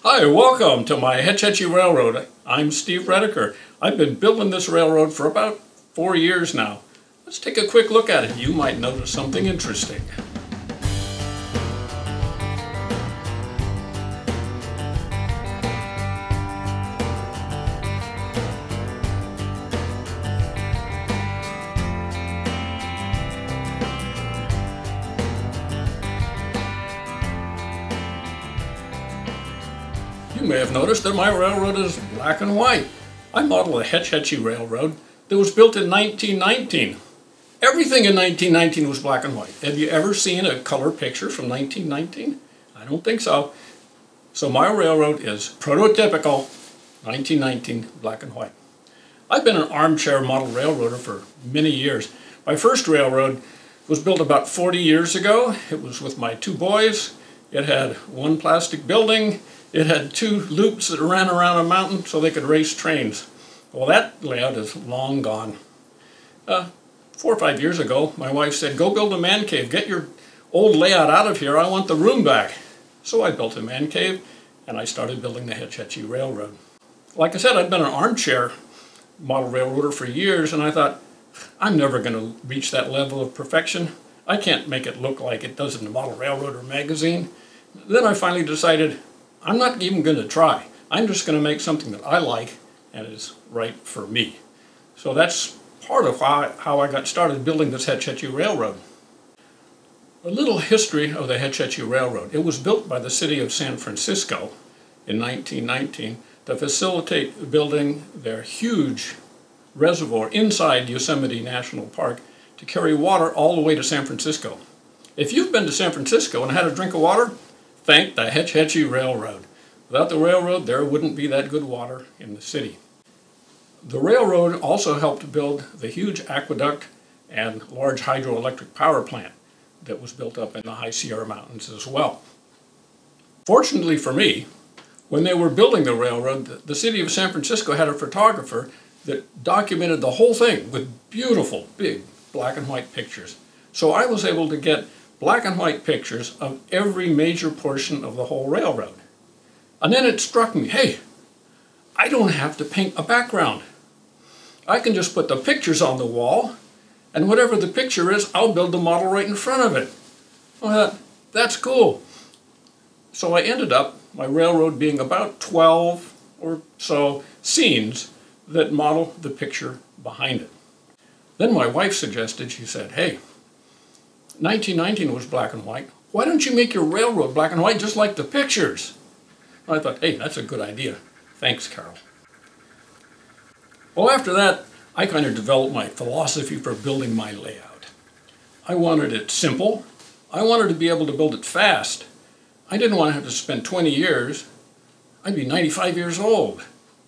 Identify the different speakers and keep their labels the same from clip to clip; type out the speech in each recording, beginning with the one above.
Speaker 1: Hi, welcome to my Hetch Hetchy Railroad. I'm Steve Redeker. I've been building this railroad for about 4 years now. Let's take a quick look at it. You might notice something interesting. You may have noticed that my railroad is black and white. I modeled a Hetch Hetchy Railroad that was built in 1919. Everything in 1919 was black and white. Have you ever seen a color picture from 1919? I don't think so. So my railroad is prototypical 1919 black and white. I've been an armchair model railroader for many years. My first railroad was built about 40 years ago. It was with my 2 boys. It had 1 plastic building. It had 2 loops that ran around a mountain so they could race trains. Well, that layout is long gone. 4 or 5 years ago, my wife said, "Go build a man cave. Get your old layout out of here. I want the room back." So I built a man cave, and I started building the Hetch Hetchy Railroad. Like I said, I've been an armchair model railroader for years, and I thought, I'm never going to reach that level of perfection. I can't make it look like it does in the Model Railroader magazine. Then I finally decided, I'm not even going to try. I'm just going to make something that I like and is right for me. So that's part of how I got started building this Hetch Hetchy Railroad. A little history of the Hetch Hetchy Railroad. It was built by the city of San Francisco in 1919 to facilitate building their huge reservoir inside Yosemite National Park to carry water all the way to San Francisco. If you've been to San Francisco and had a drink of water, thank the Hetch Hetchy Railroad. Without the railroad, there wouldn't be that good water in the city. The railroad also helped build the huge aqueduct and large hydroelectric power plant that was built up in the High Sierra Mountains as well. Fortunately for me, when they were building the railroad, the city of San Francisco had a photographer that documented the whole thing with beautiful, big black and white pictures. So I was able to get black and white pictures of every major portion of the whole railroad. And then it struck me, hey, I don't have to paint a background. I can just put the pictures on the wall, and whatever the picture is, I'll build the model right in front of it. Well, that's cool. So I ended up, my railroad being about 12 or so scenes that model the picture behind it. Then my wife suggested, she said, hey, 1919 was black and white. Why don't you make your railroad black and white just like the pictures? I thought, hey, that's a good idea. Thanks, Carol. Well, after that, I kind of developed my philosophy for building my layout. I wanted it simple. I wanted to be able to build it fast. I didn't want to have to spend 20 years. I'd be 95 years old.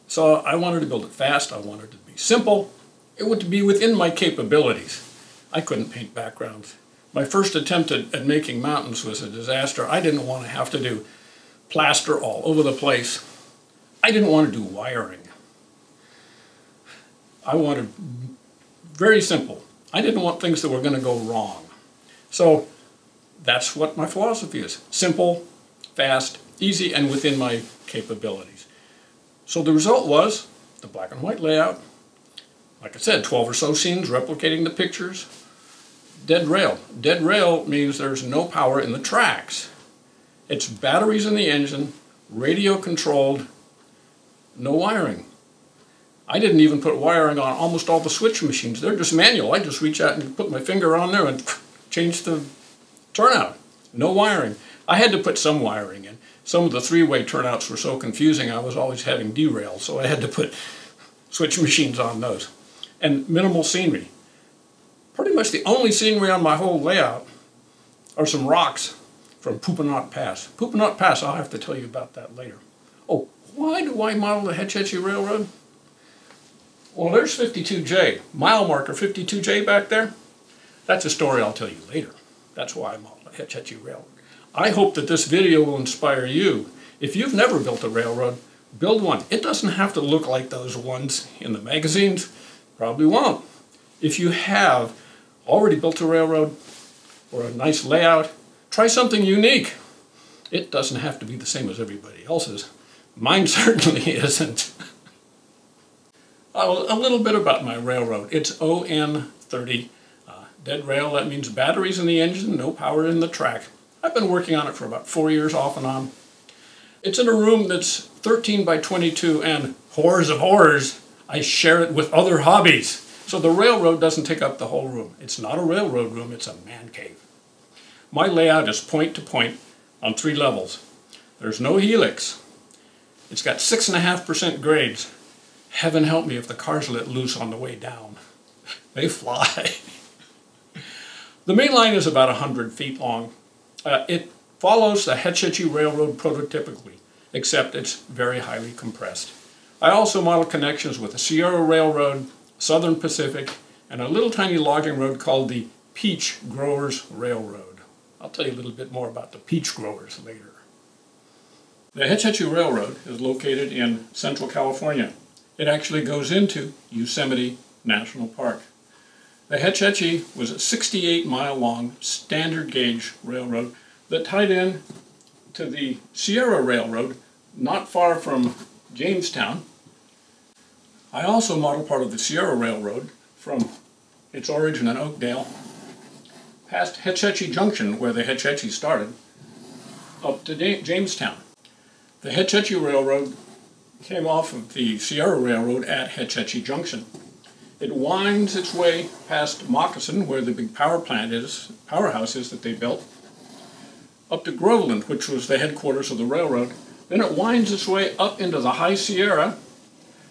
Speaker 1: So I wanted to build it fast. I wanted it to be simple. It would be within my capabilities. I couldn't paint backgrounds. My first attempt at making mountains was a disaster. I didn't want to have to do plaster all over the place. I didn't want to do wiring. I wanted very simple. I didn't want things that were going to go wrong. So that's what my philosophy is. Simple, fast, easy, and within my capabilities. So the result was the black and white layout. Like I said, 12 or so scenes replicating the pictures. Dead rail. Dead rail means there's no power in the tracks. It's batteries in the engine, radio controlled, no wiring. I didn't even put wiring on almost all the switch machines. They're just manual. I just reach out and put my finger on there and change the turnout. No wiring. I had to put some wiring in. Some of the 3-way turnouts were so confusing I was always having derails, so I had to put switch machines on those. And minimal scenery. Pretty much the only scenery on my whole layout are some rocks from Poupinot Pass. Poupinot Pass, I'll have to tell you about that later. Oh, why do I model the Hetch Hetchy Railroad? Well, there's 52J. Mile marker 52J back there. That's a story I'll tell you later. That's why I modeled the Hetch Hetchy Railroad. I hope that this video will inspire you. If you've never built a railroad, build one. It doesn't have to look like those ones in the magazines. Probably won't. If you have already built a railroad or a nice layout, try something unique. It doesn't have to be the same as everybody else's. Mine certainly isn't. A little bit about my railroad. It's On30. Dead rail, that means batteries in the engine, no power in the track. I've been working on it for about 4 years off and on. It's in a room that's 13 by 22 and, horrors of horrors, I share it with other hobbies. So the railroad doesn't take up the whole room. It's not a railroad room, it's a man cave. My layout is point to point on 3 levels. There's no helix. It's got 6.5% grades. Heaven help me if the cars let loose on the way down. They fly. The main line is about 100 feet long. It follows the Hetch Hetchy Railroad prototypically, except it's very highly compressed. I also model connections with the Sierra Railroad, Southern Pacific, and a little tiny logging road called the Peach Growers Railroad. I'll tell you a little bit more about the peach growers later. The Hetch Hetchy Railroad is located in Central California. It actually goes into Yosemite National Park. The Hetch Hetchy was a 68-mile-long standard gauge railroad that tied in to the Sierra Railroad not far from Jamestown. I also modeled part of the Sierra Railroad from its origin in Oakdale, past Hetch Hetchy Junction, where the Hetch Hetchy started, up to Jamestown. The Hetch Hetchy Railroad came off of the Sierra Railroad at Hetch Hetchy Junction. It winds its way past Moccasin, where the big powerhouse is that they built, up to Groveland, which was the headquarters of the railroad. Then it winds its way up into the High Sierra,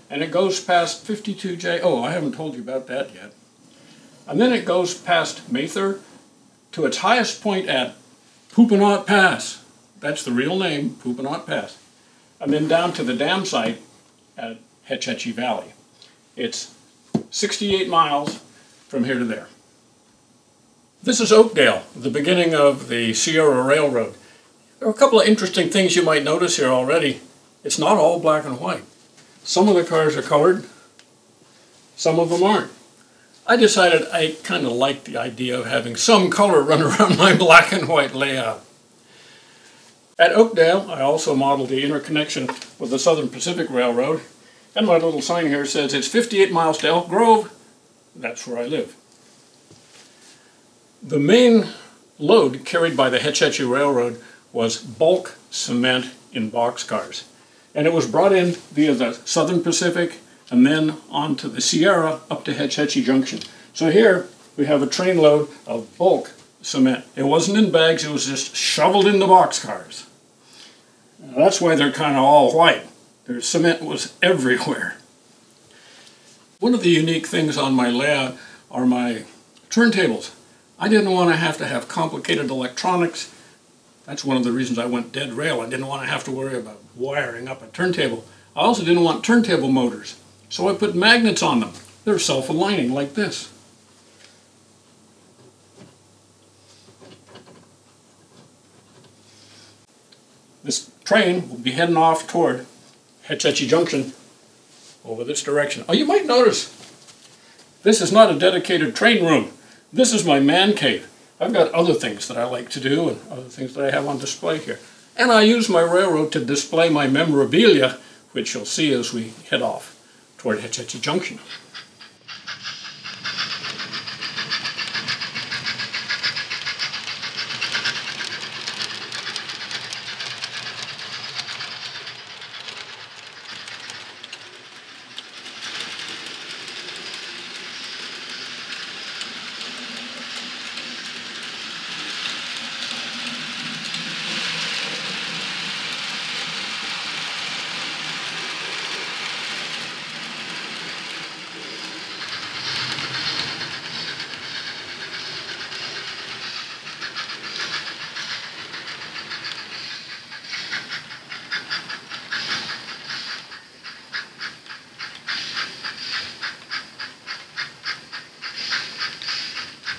Speaker 1: and it goes past 52J. Oh, I haven't told you about that yet. And then it goes past Mather to its highest point at Poupanaut Pass. That's the real name, Poupanaut Pass. And then down to the dam site at Hetch Hetchy Valley. It's 68 miles from here to there. This is Oakdale, the beginning of the Sierra Railroad. There are a couple of interesting things you might notice here already. It's not all black and white. Some of the cars are colored, some of them aren't. I decided I kind of liked the idea of having some color run around my black and white layout. At Oakdale, I also modeled the interconnection with the Southern Pacific Railroad, and my little sign here says it's 58 miles to Elk Grove. That's where I live. The main load carried by the Hetch Hetchy Railroad was bulk cement in boxcars. And it was brought in via the Southern Pacific and then onto the Sierra up to Hetch Hetchy Junction. So here we have a train load of bulk cement. It wasn't in bags, it was just shoveled into boxcars. That's why they're kind of all white. Their cement was everywhere. One of the unique things on my layout are my turntables. I didn't want to have complicated electronics. That's one of the reasons I went dead rail. I didn't want to have to worry about wiring up a turntable. I also didn't want turntable motors, so I put magnets on them. They're self-aligning like this. This train will be heading off toward Hetch Hetchy Junction over this direction. Oh, you might notice this is not a dedicated train room. This is my man cave. I've got other things that I like to do and other things that I have on display here. And I use my railroad to display my memorabilia, which you'll see as we head off toward Hetch Hetchy Junction.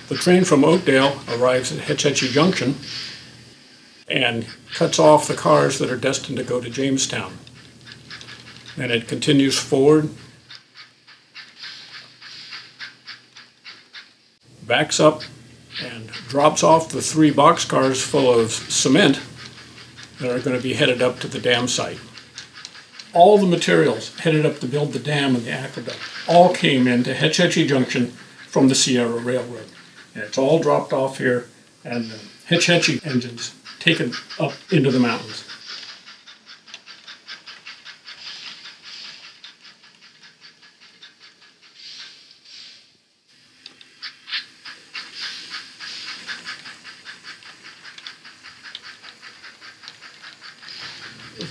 Speaker 1: The train from Oakdale arrives at Hetch Hetchy Junction and cuts off the cars that are destined to go to Jamestown. And it continues forward, backs up, and drops off the 3 boxcars full of cement that are going to be headed up to the dam site. all the materials headed up to build the dam and the aqueduct all came into Hetch Hetchy Junction from the Sierra Railroad. And it's all dropped off here, and the Hetch Hetchy engines taken up into the mountains.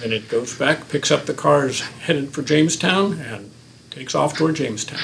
Speaker 1: Then it goes back, picks up the cars headed for Jamestown, and takes off toward Jamestown.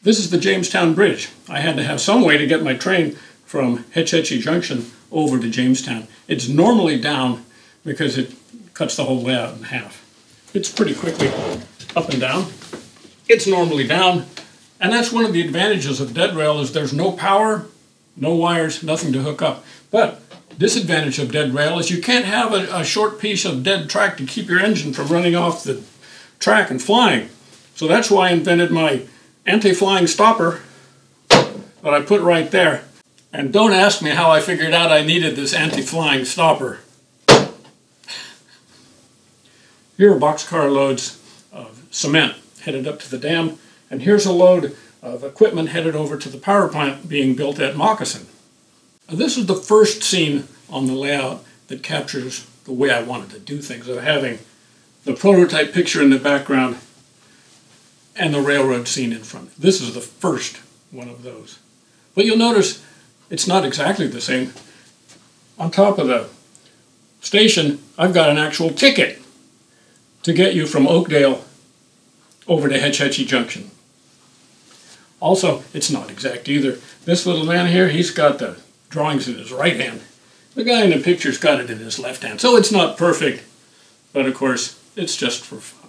Speaker 1: This is the Jamestown Bridge. I had to have some way to get my train from Hetch Hetchy Junction over to Jamestown. It's normally down because it cuts the whole layout in half. It's pretty quickly up and down. It's normally down, and that's one of the advantages of dead rail is there's no power, no wires, nothing to hook up. But disadvantage of dead rail is you can't have a short piece of dead track to keep your engine from running off the track and flying. So that's why I invented my anti-flying stopper that I put right there. And don't ask me how I figured out I needed this anti-flying stopper. Here are boxcar loads of cement headed up to the dam, and here's a load of equipment headed over to the power plant being built at Moccasin. This is the first scene on the layout that captures the way I wanted to do things, of having the prototype picture in the background and the railroad scene in front. This is the first one of those. But you'll notice it's not exactly the same. On top of the station, I've got an actual ticket to get you from Oakdale over to Hetch Hetchy Junction. Also, it's not exact either. This little man here, he's got the drawings in his right hand. The guy in the picture's got it in his left hand. So it's not perfect, but of course, it's just for fun.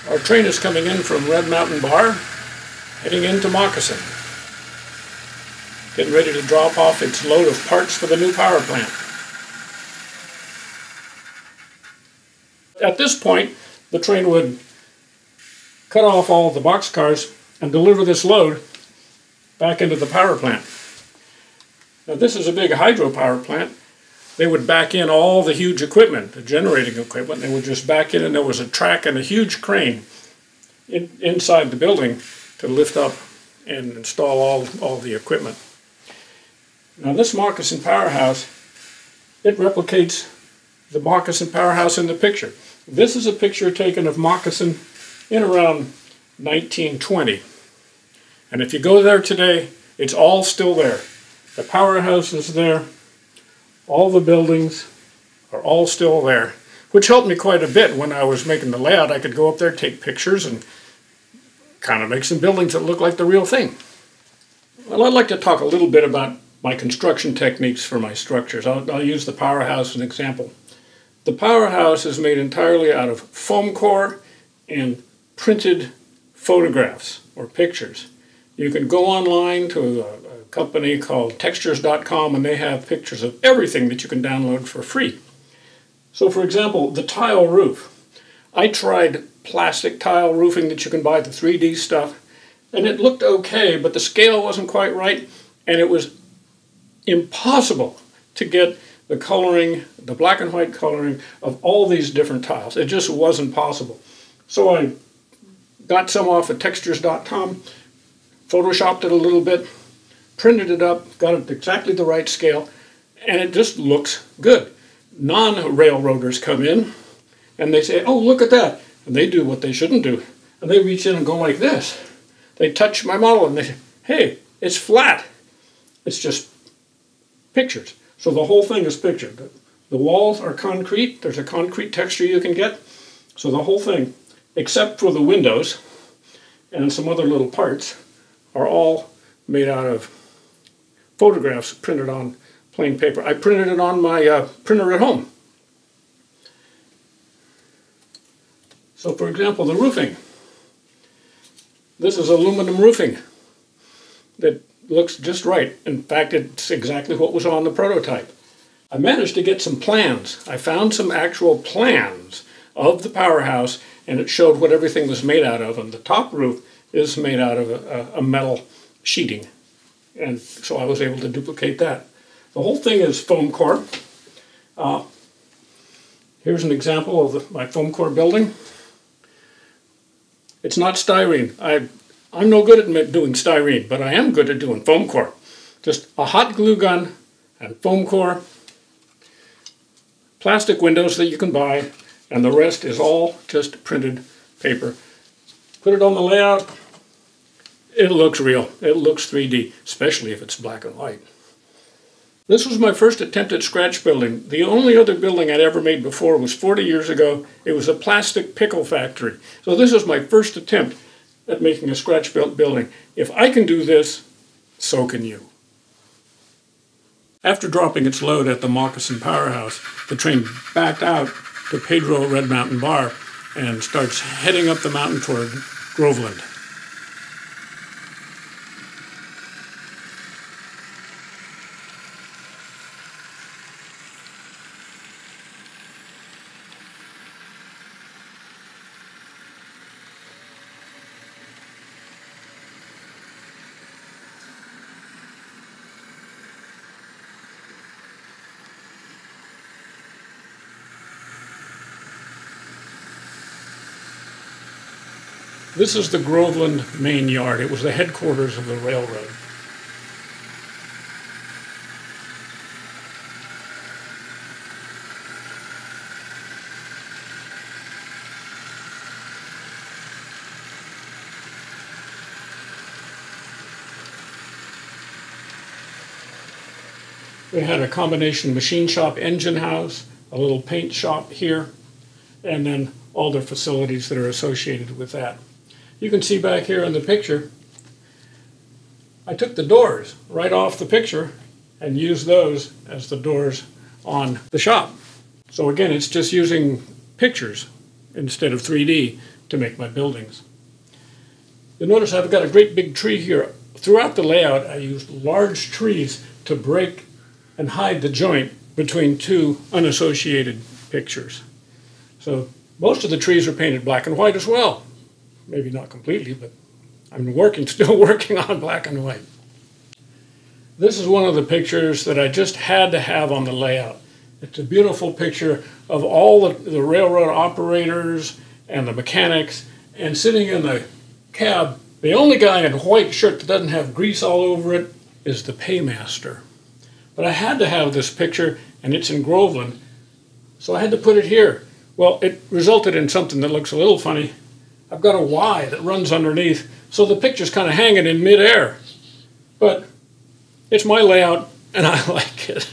Speaker 1: Our train is coming in from Red Mountain Bar, heading into Moccasin, getting ready to drop off its load of parts for the new power plant. At this point, the train would cut off all the boxcars and deliver this load back into the power plant. Now this is a big hydropower plant. They would back in all the huge equipment, the generating equipment. They would just back in, and there was a track and a huge crane inside the building to lift up and install all the equipment. Now this Moccasin powerhouse, it replicates the Moccasin powerhouse in the picture. This is a picture taken of Moccasin in around 1920. And if you go there today, it's all still there. The powerhouse is there. All the buildings are all still there, which helped me quite a bit when I was making the layout. I could go up there, take pictures, and kind of make some buildings that look like the real thing. Well, I'd like to talk a little bit about my construction techniques for my structures. I'll use the powerhouse as an example. The powerhouse is made entirely out of foam core and printed photographs or pictures. You can go online to a company called textures.com, and they have pictures of everything that you can download for free. So for example, the tile roof. I tried plastic tile roofing that you can buy, the 3D stuff, and it looked okay, but the scale wasn't quite right, and it was impossible to get the coloring, the black and white coloring of all these different tiles. It just wasn't possible. So I got some off at textures.com, photoshopped it a little bit, printed it up, got it exactly the right scale, and it just looks good. Non-railroaders come in and they say, oh, look at that. And they do what they shouldn't do. And they reach in and go like this. They touch my model and they say, hey, it's flat. It's just pictures. So the whole thing is pictured. The walls are concrete. There's a concrete texture you can get. So the whole thing, except for the windows and some other little parts, are all made out of photographs printed on plain paper. I printed it on my printer at home. So for example, the roofing. This is aluminum roofing that looks just right. In fact, it's exactly what was on the prototype. I managed to get some plans. I found some actual plans of the powerhouse, and it showed what everything was made out of. And the top roof is made out of a metal sheeting. And so I was able to duplicate that. The whole thing is foam core. Here's an example of my foam core building. It's not styrene. I'm no good at doing styrene, but I am good at doing foam core. Just a hot glue gun and foam core, plastic windows that you can buy, and the rest is all just printed paper. Put it on the layout, it looks real. It looks 3D, especially if it's black and white. This was my first attempt at scratch building. The only other building I'd ever made before was 40 years ago. It was a plastic pickle factory. So this was my first attempt at making a scratch built building. If I can do this, so can you. After dropping its load at the Moccasin Powerhouse, the train backed out to Pedro Red Mountain Bar and starts heading up the mountain toward Groveland. This is the Groveland main yard. It was the headquarters of the railroad. We had a combination machine shop, engine house, a little paint shop here, and then all the facilities that are associated with that. You can see back here in the picture, I took the doors right off the picture and used those as the doors on the shop. So again, it's just using pictures instead of 3D to make my buildings. You'll notice I've got a great big tree here. Throughout the layout, I used large trees to break and hide the joint between two unassociated pictures. So most of the trees are painted black and white as well. Maybe not completely, but I'm still working on black and white. This is one of the pictures that I just had to have on the layout. It's a beautiful picture of all the railroad operators and the mechanics, and sitting in the cab, the only guy in a white shirt that doesn't have grease all over it is the paymaster. But I had to have this picture, and it's in Groveland, so I had to put it here. Well, it resulted in something that looks a little funny. I've got a Y that runs underneath, so the picture's kind of hanging in midair. But it's my layout, and I like it.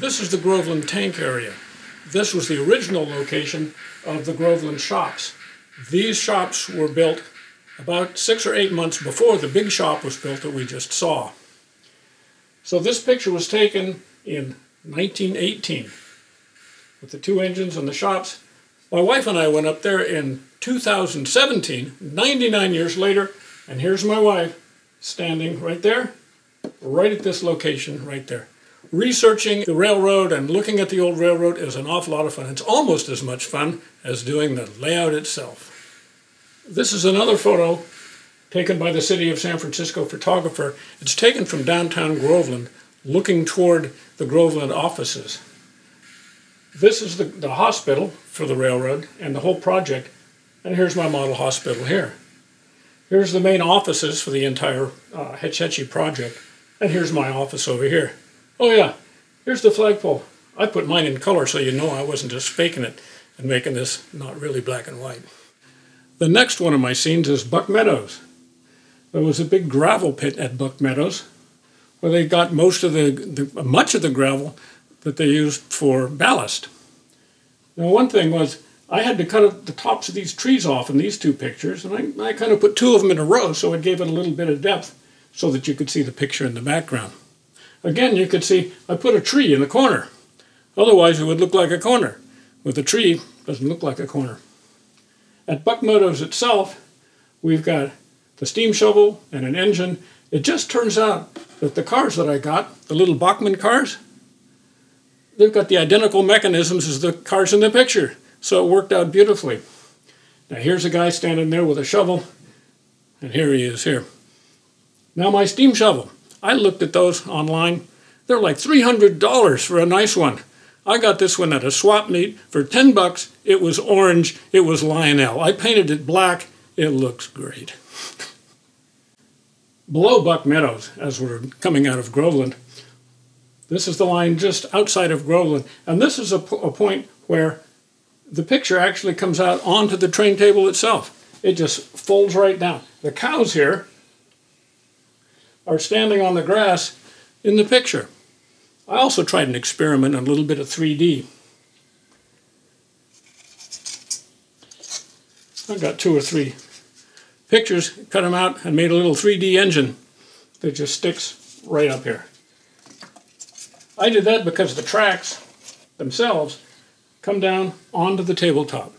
Speaker 1: This is the Groveland tank area. This was the original location of the Groveland shops. These shops were built about 6 or 8 months before the big shop was built that we just saw. So this picture was taken in 1918 with the 2 engines and the shops. My wife and I went up there in 2017, 99 years later, and here's my wife standing right there, right at this location right there. Researching the railroad and looking at the old railroad is an awful lot of fun. It's almost as much fun as doing the layout itself. This is another photo taken by the City of San Francisco photographer. It's taken from downtown Groveland, looking toward the Groveland offices. This is the hospital for the railroad and the whole project, and here's my model hospital here. Here's the main offices for the entire Hetch Hetchy project, and here's my office over here. Oh yeah, here's the flagpole. I put mine in color so you know I wasn't just faking it and making this not really black and white. The next one of my scenes is Buck Meadows. There was a big gravel pit at Buck Meadows where they got much of the gravel that they used for ballast. Now one thing was I had to cut the tops of these trees off in these two pictures, and I kind of put two of them in a row so it gave it a little bit of depth so that you could see the picture in the background. Again, you could see I put a tree in the corner. Otherwise, it would look like a corner. With a tree, it doesn't look like a corner. At Buck Meadows itself, we've got the steam shovel and an engine. It just turns out that the cars that I got, the little Bachmann cars, they've got the identical mechanisms as the cars in the picture. So it worked out beautifully. Now here's a guy standing there with a shovel, and here he is here. Now my steam shovel. I looked at those online. They're like $300 for a nice one. I got this one at a swap meet for 10 bucks. It was orange. It was Lionel. I painted it black. It looks great. Below Buck Meadows, as we're coming out of Groveland, this is the line just outside of Groveland. And this is a point where the picture actually comes out onto the train table itself. It just folds right down. The cows here are standing on the grass in the picture. I also tried an experiment, a little bit of 3D. I got 2 or 3 pictures, cut them out, and made a little 3D engine that just sticks right up here. I did that because the tracks themselves come down onto the tabletop.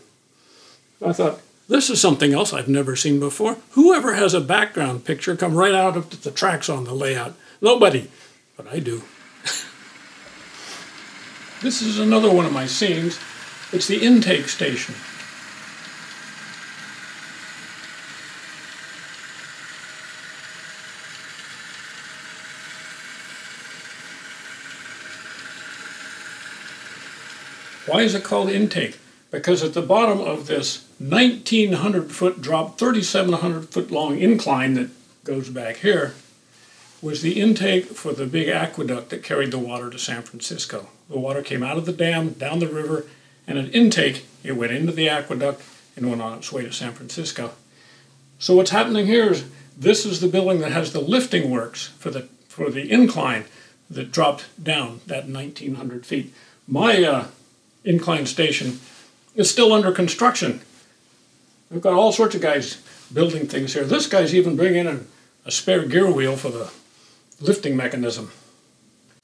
Speaker 1: I thought, this is something else I've never seen before. Whoever has a background picture come right out of the tracks on the layout? Nobody, but I do. This is another one of my scenes. It's the intake station. Why is it called intake? Because at the bottom of this 1,900-foot drop, 3,700-foot long incline that goes back here, was the intake for the big aqueduct that carried the water to San Francisco. The water came out of the dam, down the river, and at intake, it went into the aqueduct and went on its way to San Francisco. So what's happening here is this is the building that has the lifting works for the incline that dropped down that 1,900 feet. My incline station is still under construction. We've got all sorts of guys building things here. This guy's even bringing in a spare gear wheel for the lifting mechanism.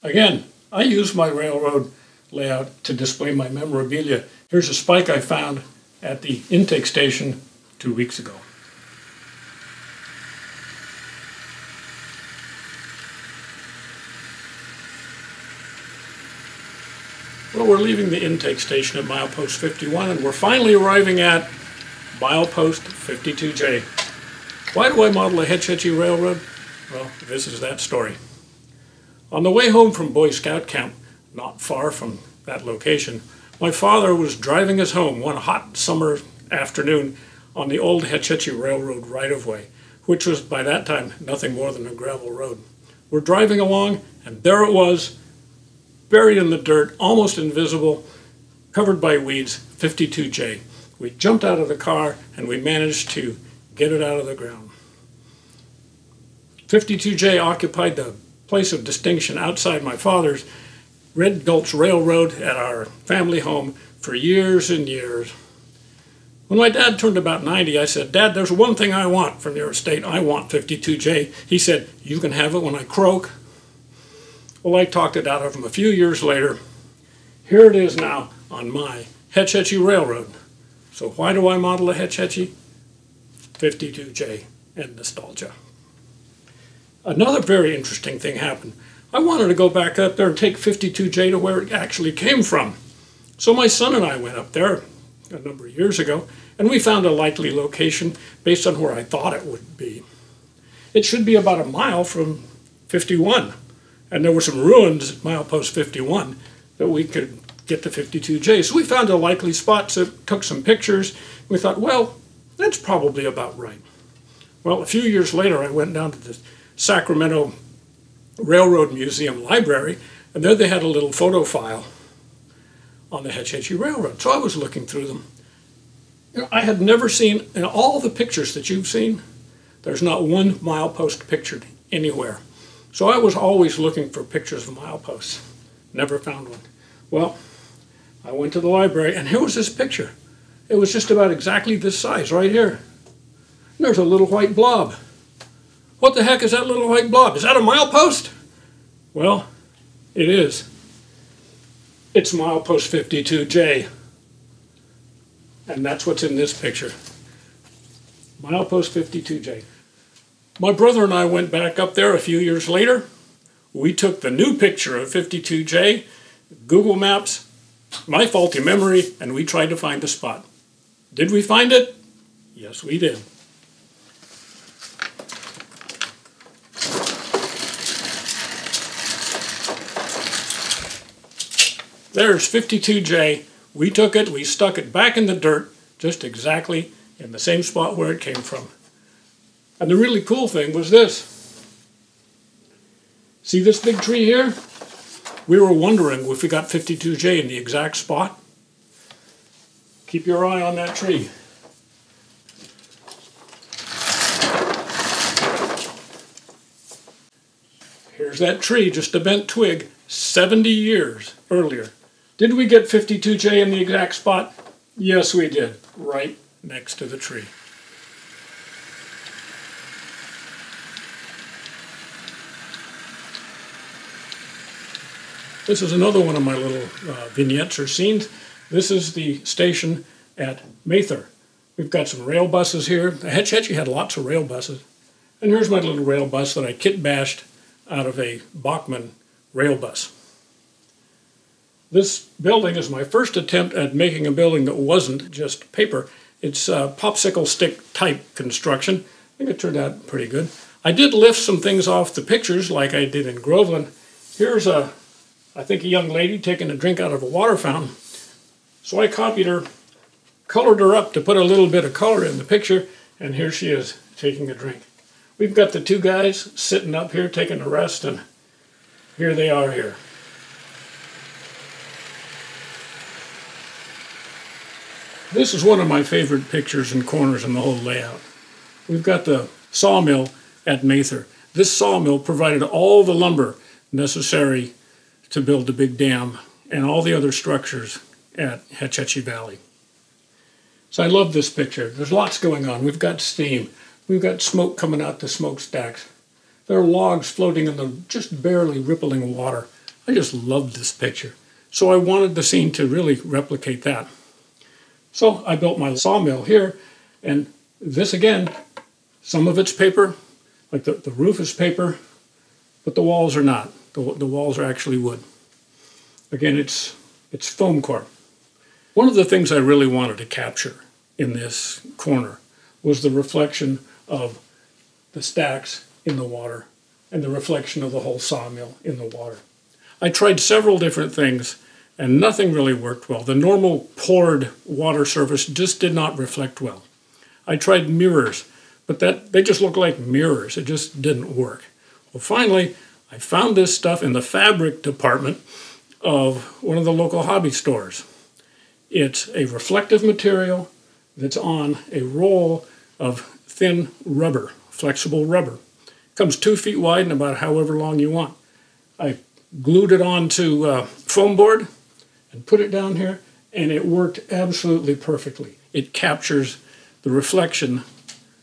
Speaker 1: Again, I use my railroad layout to display my memorabilia. Here's a spike I found at the intake station 2 weeks ago. Well, we're leaving the intake station at Milepost 51, and we're finally arriving at Milepost 52J. Why do I model a Hetch Hetchy Railroad? Well, this is that story. On the way home from Boy Scout camp, not far from that location, my father was driving us home one hot summer afternoon on the old Hetch Hetchy Railroad right-of-way, which was by that time nothing more than a gravel road. We're driving along, and there it was, buried in the dirt, almost invisible, covered by weeds, 52J. We jumped out of the car and we managed to get it out of the ground. 52J occupied the place of distinction outside my father's Red Gulch Railroad at our family home for years and years. When my dad turned about 90, I said, "Dad, there's one thing I want from your estate. I want 52J. He said, "You can have it when I croak." Well, I talked it out of him a few years later. Here it is now on my Hetch Hetchy Railroad. So why do I model a Hetch Hetchy? 52J and nostalgia. Another very interesting thing happened. I wanted to go back up there and take 52J to where it actually came from. So my son and I went up there a number of years ago, and we found a likely location based on where I thought it would be. it should be about a mile from 51. And there were some ruins at Milepost 51 that we could get to 52J. So we found a likely spot, so took some pictures. We thought, well, that's probably about right. Well, a few years later, I went down to the Sacramento Railroad Museum library, and there they had a little photo file on the Hetch Hetchy Railroad. So I was looking through them. You know, I had never seen, in all the pictures that you've seen, there's not one milepost pictured anywhere. So I was always looking for pictures of mileposts. Never found one. Well, I went to the library, and here was this picture. It was just about exactly this size right here. And there's a little white blob. What the heck is that little white blob? Is that a milepost? Well, it is. It's milepost 52J. And that's what's in this picture. Milepost 52J. My brother and I went back up there a few years later. We took the new picture of 52J, Google Maps, my faulty memory, and we tried to find the spot. Did we find it? Yes, we did. There's 52J. We took it, we stuck it back in the dirt, just exactly in the same spot where it came from. And the really cool thing was this. See this big tree here? We were wondering if we got 52J in the exact spot. Keep your eye on that tree. Here's that tree, just a bent twig, 70 years earlier. Did we get 52J in the exact spot? Yes, we did, right next to the tree. This is another one of my little vignettes or scenes. This is the station at Mather. We've got some rail buses here. Hetch Hetchy had lots of rail buses. And here's my little rail bus that I kit bashed out of a Bachmann rail bus. This building is my first attempt at making a building that wasn't just paper. It's a popsicle stick type construction. I think it turned out pretty good. I did lift some things off the pictures like I did in Groveland. Here's I think a young lady taking a drink out of a water fountain. So I copied her, colored her up to put a little bit of color in the picture, and here she is taking a drink. We've got the two guys sitting up here taking a rest, and here they are here. This is one of my favorite pictures and corners in the whole layout. We've got the sawmill at Mather. This sawmill provided all the lumber necessary to build the big dam and all the other structures at Hetch Hetchy Valley. So I love this picture. There's lots going on. We've got steam. We've got smoke coming out the smokestacks. There are logs floating in the just barely rippling water. I just loved this picture. So I wanted the scene to really replicate that. So I built my sawmill here, and this again, some of it's paper, like the roof is paper, but the walls are not. The walls are actually wood. Again, it's foam core. One of the things I really wanted to capture in this corner was the reflection of the stacks in the water and the reflection of the whole sawmill in the water. I tried several different things and nothing really worked well. The normal poured water surface just did not reflect well. I tried mirrors, but they just looked like mirrors. It just didn't work. Well, finally, I found this stuff in the fabric department of one of the local hobby stores. It's a reflective material that's on a roll of thin rubber, flexible rubber. It comes 2 feet wide and about however long you want. I glued it onto foam board and put it down here, and it worked absolutely perfectly. It captures the reflection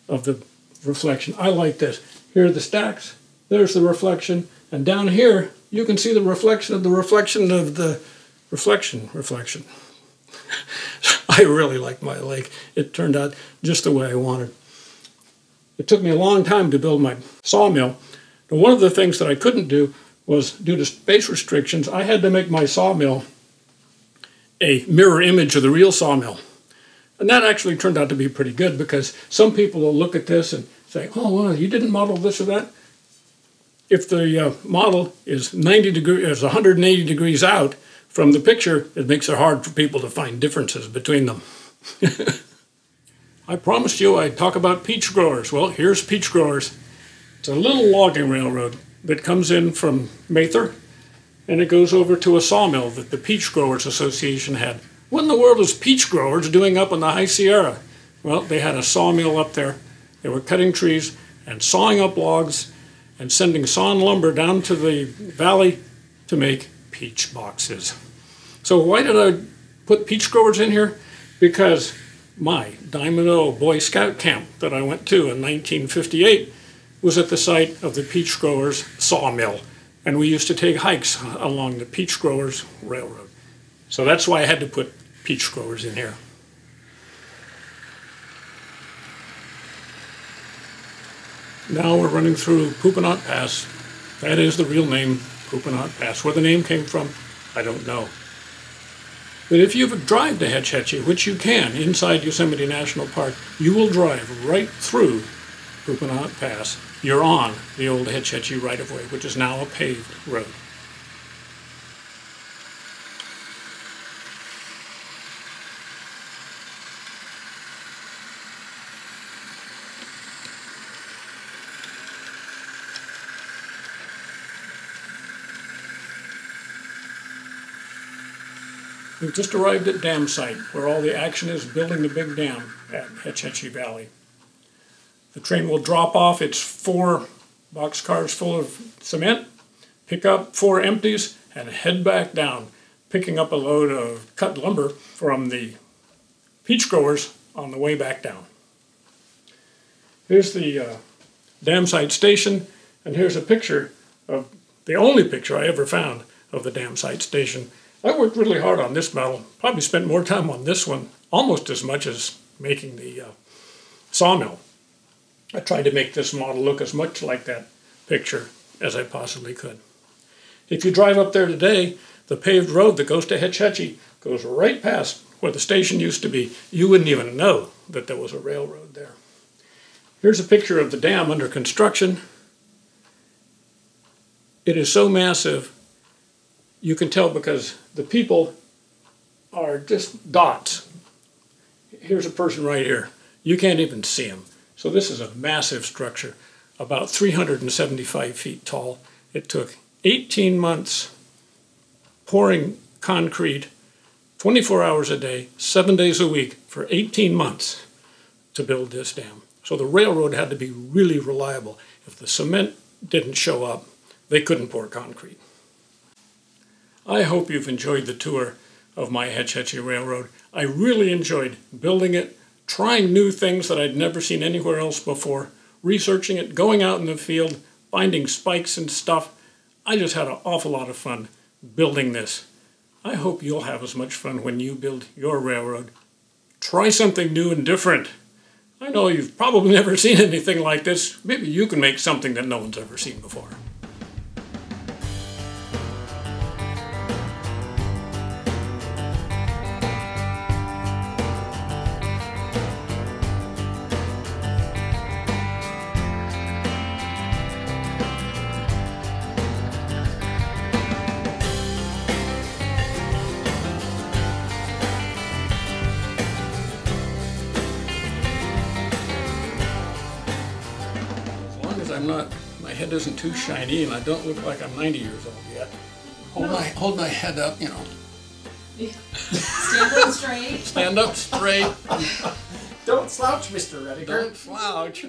Speaker 1: of the reflection. I like this. Here are the stacks, there's the reflection, and down here you can see the reflection of the reflection of the reflection. I really like my lake. It turned out just the way I wanted. It took me a long time to build my sawmill. And one of the things that I couldn't do was, due to space restrictions, I had to make my sawmill a mirror image of the real sawmill. And that actually turned out to be pretty good, because some people will look at this and say, oh, well, you didn't model this or that. If the model is 180 degrees out from the picture, it makes it hard for people to find differences between them. I promised you I'd talk about peach growers. Well, here's peach growers. It's a little logging railroad that comes in from Mather, and it goes over to a sawmill that the Peach Growers Association had. What in the world is peach growers doing up in the High Sierra? Well, they had a sawmill up there. They were cutting trees and sawing up logs and sending sawn lumber down to the valley to make peach boxes. So why did I put peach growers in here? Because my Diamond O Boy Scout camp that I went to in 1958 was at the site of the Peach Growers Sawmill, and we used to take hikes along the Peach Growers Railroad. So that's why I had to put peach growers in here. Now we're running through Poupinot Pass. That is the real name, Poupinot Pass. Where the name came from, I don't know. But if you drive to Hetch Hetchy, which you can inside Yosemite National Park, you will drive right through Poupinot Pass. You're on the old Hetch Hetchy right-of-way, which is now a paved road. We've just arrived at dam site, where all the action is building the big dam at Hetch Hetchy Valley. The train will drop off its 4 boxcars full of cement, pick up 4 empties, and head back down, picking up a load of cut lumber from the peach growers on the way back down. Here's the dam site station, and here's a picture of the only picture I ever found of the dam site station. I worked really hard on this model, probably spent more time on this one, almost as much as making the sawmill. I tried to make this model look as much like that picture as I possibly could. If you drive up there today, the paved road that goes to Hetch Hetchy goes right past where the station used to be. You wouldn't even know that there was a railroad there. Here's a picture of the dam under construction. It is so massive, you can tell because the people are just dots. Here's a person right here. You can't even see him. So this is a massive structure, about 375 feet tall. It took 18 months pouring concrete 24 hours a day, 7 days a week for 18 months to build this dam. So the railroad had to be really reliable. If the cement didn't show up, they couldn't pour concrete. I hope you've enjoyed the tour of my Hetch Hetchy Railroad. I really enjoyed building it, trying new things that I'd never seen anywhere else before, researching it, going out in the field, finding spikes and stuff. I just had an awful lot of fun building this. I hope you'll have as much fun when you build your railroad. Try something new and different. I know you've probably never seen anything like this. Maybe you can make something that no one's ever seen before. My head isn't too shiny and I don't look like I'm 90 years old yet. Hold my head up, you know.
Speaker 2: Stand up straight.
Speaker 1: Stand up straight.
Speaker 3: Don't slouch, Mr. Redeker.
Speaker 1: Don't slouch.